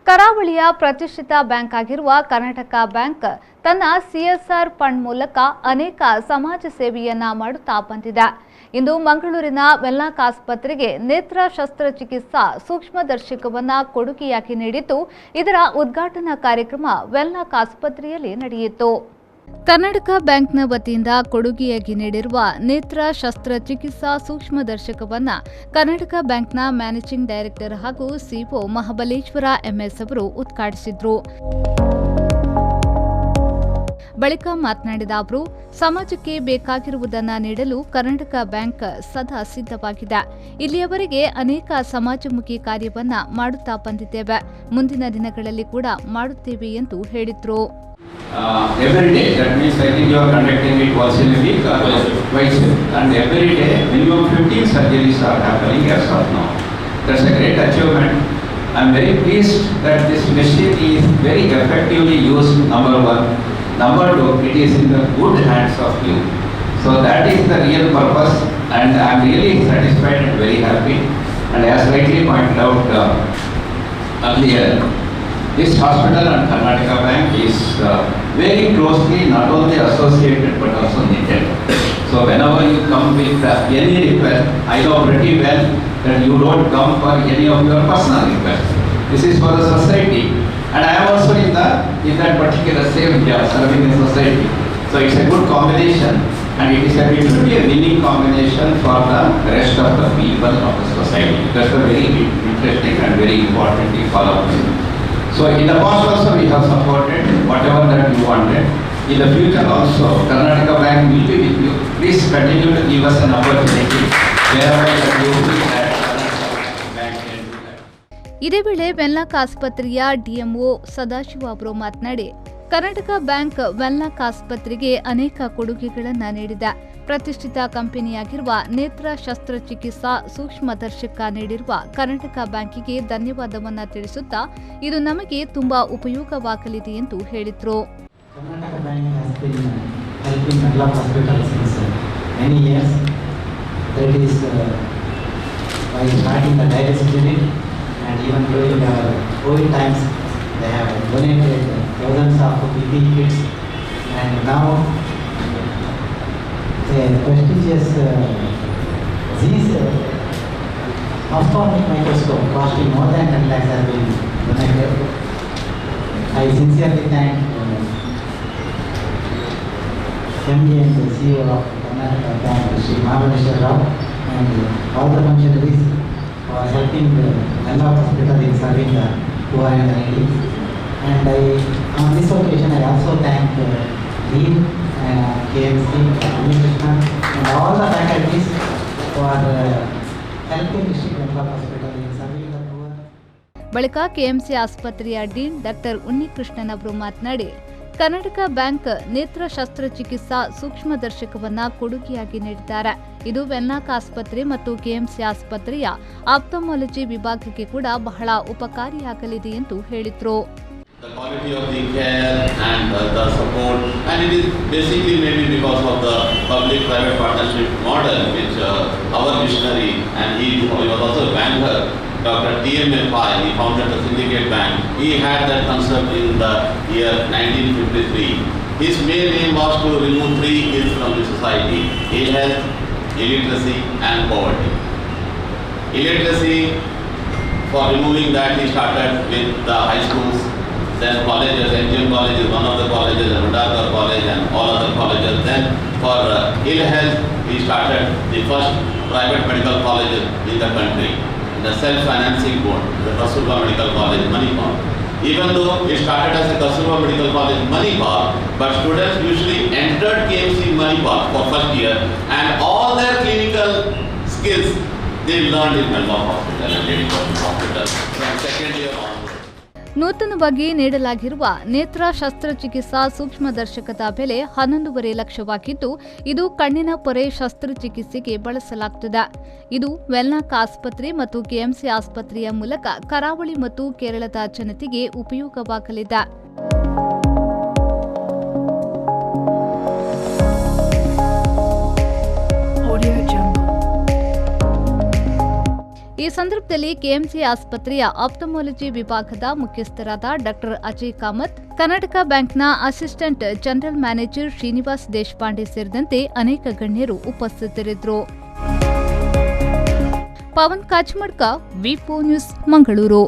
ಕರಾವಳಿಯ ಪ್ರತಿಷ್ಠಿತ ಬ್ಯಾಂಕ್ ಆಗಿರುವ ಕರ್ನಾಟಕ ಬ್ಯಾಂಕ್ ತನ್ನ ಸಿಎಸ್ಆರ್ ಫಂಡ್ ಮೂಲಕ ಅನೇಕ ಸಮಾಜ ಸೇವೆಯನ್ನ ಮಾಡುತ್ತಾ ಬಂದಿದೆ. ಇಂದು ಮಂಗಳೂರಿನ ವೆನ್ಲಾಕ್ ಆಸ್ಪತ್ರೆಗೆ ನೇತ್ರ ಶಸ್ತ್ರಚಿಕಿತ್ಸಾ ಸೂಕ್ಷ್ಮದರ್ಶಕವನ್ನ ಕೊಡುಗೆಯಾಗಿ ನೀಡಿದ್ದು, ಇದರ ಉದ್ಘಾಟನಾ ಕಾರ್ಯಕ್ರಮ ವೆನ್ಲಾಕ್ ಆಸ್ಪತ್ರೆಯಲ್ಲಿ ನಡೆಯಿತು. ಕರ್ನಾಟಕ ಬ್ಯಾಂಕ್ನ ವತಿಯಿಂದ ಕೊಡುಗೆಯಾಗಿ ನೀಡಿರುವ ನೇತ್ರ ಶಸ್ತ್ರಚಿಕಿತ್ಸಾ ಸೂಕ್ಷ್ಮದರ್ಶಕವನ್ನ ಕರ್ನಾಟಕ ಬ್ಯಾಂಕ್ನ ಮ್ಯಾನೇಜಿಂಗ್ ಡೈರೆಕ್ಟರ್ ಹಾಗೂ ಸಿಇಒ ಮಹಾಬಲೇಶ್ವರ ಎಂಎಸ್ ಅವರು ಉದ್ಘಾಟಿಸಿದರು. ಬಳಿಕ ಮಾತನಾಡಿದ ಅವರು, ಸಮಾಜಕ್ಕೆ ಬೇಕಾಗಿರುವುದನ್ನು ನೀಡಲು ಕರ್ನಾಟಕ ಬ್ಯಾಂಕ್ ಸದಾ ಸಿದ್ಧವಾಗಿದೆ. ಇಲ್ಲಿಯವರೆಗೆ ಅನೇಕ ಸಮಾಜಮುಖಿ ಕಾರ್ಯವನ್ನ ಮಾಡುತ್ತಾ ಬಂದಿದ್ದೇವೆ, ಮುಂದಿನ ದಿನಗಳಲ್ಲಿ ಕೂಡ ಮಾಡುತ್ತೇವೆ ಎಂದು ಹೇಳಿದರು. Every day, that means I think you are conducting it once in a week or twice, and every day minimum 15 surgeries are happening as of now. That's a great achievement. I am very pleased that this machine is very effectively used, number one. Number two, it is in the good hands of you. So that is the real purpose, and I am really satisfied and very happy. And as rightly pointed out earlier, this hospital and Karnataka Bank is very closely not only associated but also knitted. So whenever you come with any request, I know pretty well that you don't come for any of your personal requests. This is for the society, and I am also in that particular same job, serving the society. So it's a good combination, and it will be a winning combination for the rest of the people of the society. That's a very interesting and very important thing for us. So in the past also we have supported whatever that you wanted. In the future also, Karnataka Bank will be with you. Please continue to give us an opportunity wherever you feel that Karnataka Bank can do that. ಇದೇ ವೇಳೆ Wenlock ಆಸ್ಪತ್ರೆಯ DMO Sadashiva ಅವರು ಮಾತನಾಡಿ, Karnataka bank Wenlock ಆಸ್ಪತ್ರೆಗೆ ಅನೇಕ ಕೊಡುಗೆಗಳನ್ನು ನೀಡಿದೆ. ಪ್ರತಿಷ್ಠಿತ ಕಂಪನಿಯಾಗಿರುವ ನೇತ್ರ ಶಸ್ತ್ರಚಿಕಿತ್ಸಾ ಸೂಕ್ಷ್ಮದರ್ಶಕ ನೀಡಿರುವ ಕರ್ನಾಟಕ ಬ್ಯಾಂಕಿಗೆ ಧನ್ಯವಾದವನ್ನ ತಿಳಿಸುತ್ತಾ, ಇದು ನಮಗೆ ತುಂಬಾ ಉಪಯೋಗವಾಗಲಿದೆ ಎಂದು ಹೇಳಿದರು. Karnataka Bank has been helping Wenlock Hospital since many years. That is by starting the dialysis unit, and even during the COVID times they have donated thousands of PPE kits, and now the prestigious Zeiss ophthalmic microscope costing more than 10 lakhs has been donated. I sincerely thank MD and the CEO of Karnataka Bank, Shri Mahabaleshwar Rao, and all the functionaries for helping the Wenlock Hospital in serving the poor and the needy. And on this occasion I also thank Dean KMC, Unni Krishna, and all the faculties for helping District Wenlock Hospital in serving the poor. ಬಳಿಕ KMC ಆಸ್ಪತ್ರೆಯ dean doctor ಉನ್ನಿ Krishnan ಅವರು ಮಾತನಾಡಿ, Karnataka bank ನೇತ್ರ ಶಸ್ತ್ರಚಿಕಿತ್ಸಾ ಸೂಕ್ಷ್ಮದರ್ಶಕವನ್ನ ಕೊಡುಗೆಯಾಗಿ ನೀಡಿದ್ದಾರೆ. ಇದು Wenlock ಆಸ್ಪತ್ರೆ ಮತ್ತು ಕೆಎಂಸಿ ಆಸ್ಪತ್ರೆಯ ಆಪ್ಥಮಾಲಜಿ ವಿಭಾಗಕ್ಕೆ ಕೂಡ ಬಹಳ ಉಪಕಾರಿಯಾಗಲಿದೆ ಎಂದು ಹೇಳಿದರು. The quality of the care and the support, and it is basically maybe because of the public-private partnership model which our visionary, and he was also a banker, Dr. T.M.A. Pai, he founded the Syndicate Bank. He had that concept in the year 1953. His main aim was to remove three ills from the society: ill health, illiteracy and poverty. Illiteracy, for removing that, he started with the high schools, then colleges. NGM College is one of the colleges, and Udakar College and all other colleges. Then for ill health, he started the first private medical college in the country, the self-financing board, the Kasturba Medical College, Manipal. Even though it started as a Kasturba Medical College, Manipal, but students usually entered KMC Manipal for first year, and all their clinical skills they learned in Wenlock Hospital and Medical Hospital from second year on. ನೂತನವಾಗಿ ನೀಡಲಾಗಿರುವ ನೇತ್ರ ಶಸ್ತ್ರಚಿಕಿತ್ಸಾ ಸೂಕ್ಷ್ಮದರ್ಶಕದ ಬೆಲೆ 11.5 ಲಕ್ಷವಾಗಿದ್ದು, ಇದು ಕಣ್ಣಿನ ಪೊರೆ ಶಸ್ತ್ರಚಿಕಿತ್ಸೆಗೆ ಬಳಸಲಾಗುತ್ತದೆ. ಇದು Wenlock ಆಸ್ಪತ್ರೆ ಮತ್ತು ಕೆಎಂಸಿ ಆಸ್ಪತ್ರೆಯ ಮೂಲಕ ಕರಾವಳಿ ಮತ್ತು ಕೇರಳದ ಜನತೆಗೆ ಉಪಯೋಗವಾಗಲಿದೆ. ಈ ಸಂದರ್ಭದಲ್ಲಿ ಕೆಎಂಸಿ ಆಸ್ಪತ್ರೆಯ ಆಪ್ಥಮಾಲಜಿ ವಿಭಾಗದ ಮುಖ್ಯಸ್ಥರಾದ ಡಾಕ್ಟರ್ ಅಜಯ್ ಕಾಮತ್, ಕರ್ನಾಟಕ ಬ್ಯಾಂಕ್ನ assistant general manager Srinivas Deshpande ಸೇರಿದಂತೆ ಅನೇಕ ಗಣ್ಯರು ಉಪಸ್ಥಿತರಿದ್ದರು. ಪವನ್ ಕಾಚಮಡ್ಕ, ವಿ4 ನ್ಯೂಸ್, ಮಂಗಳೂರು.